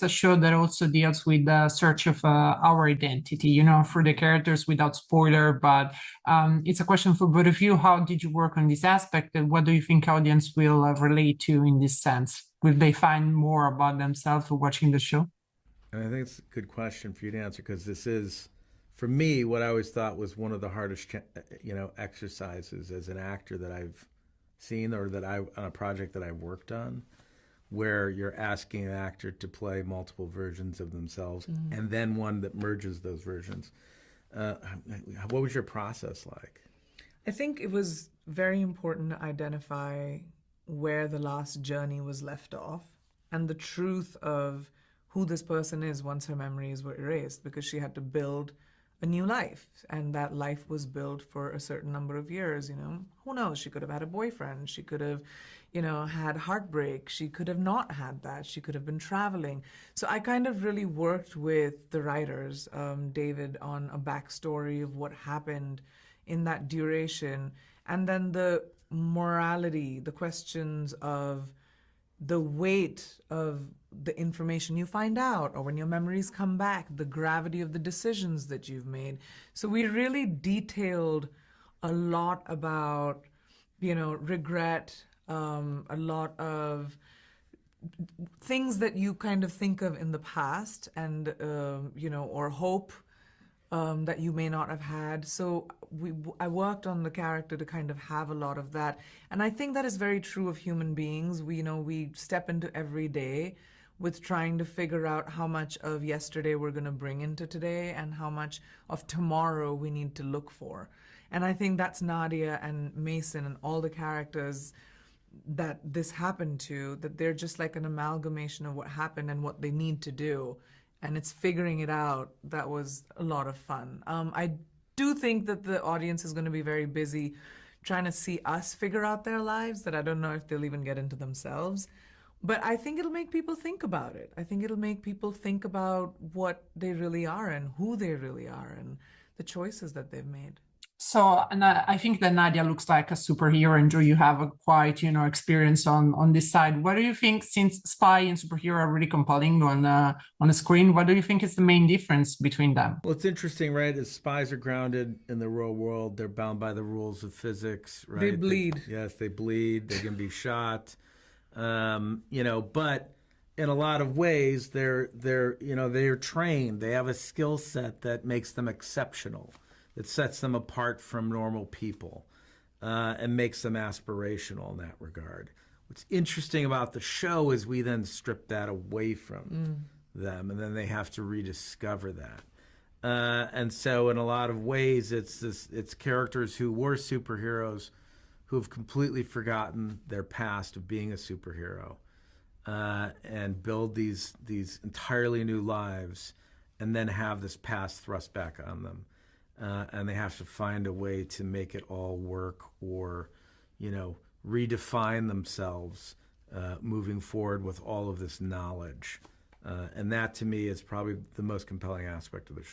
a show that also deals with the search of our identity, for the characters without spoiler. But it's a question for both of you. How did you work on this aspect, and what do you think audience will relate to in this sense? Will they find more about themselves watching the show? And I think it's a good question for you to answer because this is, for me, what I always thought was one of the hardest, exercises as an actor that I've seen or on a project that I've worked on, where you're asking an actor to play multiple versions of themselves and then one that merges those versions. What was your process like? I think it was very important to identify where the last journey was left off and the truth of who this person is once her memories were erased, because she had to build a new life, and that life was built for a certain number of years. Who knows, she could have had a boyfriend, she could have had heartbreak, she could have not had that, she could have been traveling. So I kind of really worked with the writers, David, on a backstory of what happened in that duration, and then the morality, the questions of the weight of the information you find out, or when your memories come back, the gravity of the decisions that you've made. So we really detailed a lot about, regret, a lot of things that you kind of think of in the past and, or hope that you may not have had. So I worked on the character to kind of have a lot of that. And I think that is very true of human beings. We step into every day with trying to figure out how much of yesterday we're going to bring into today and how much of tomorrow we need to look for. And I think that's Nadia and Mason and all the characters that this happened to, that they're just like an amalgamation of what happened and what they need to do. And it's figuring it out. That was a lot of fun. I do think that the audience is going to be very busy trying to see us figure out their lives, that I don't know if they'll even get into themselves. But I think it'll make people think about it. I think it'll make people think about what they really are and who they really are and the choices that they've made. So, and I think that Nadia looks like a superhero, and Joe, you have a quite, experience on this side. What do you think, since spy and superhero are really compelling on the screen, what do you think is the main difference between them? Well, it's interesting, right? As spies are grounded in the real world, they're bound by the rules of physics, right? They bleed. Yes, they bleed. They can be shot. But in a lot of ways, they're trained. They have a skill set that makes them exceptional. That sets them apart from normal people and makes them aspirational in that regard. What's interesting about the show is we then strip that away from them, and then they have to rediscover that. And so in a lot of ways, it's characters who were superheroes who have completely forgotten their past of being a superhero and build these entirely new lives and then have this past thrust back on them. And they have to find a way to make it all work or, redefine themselves moving forward with all of this knowledge. And that, to me, is probably the most compelling aspect of the show.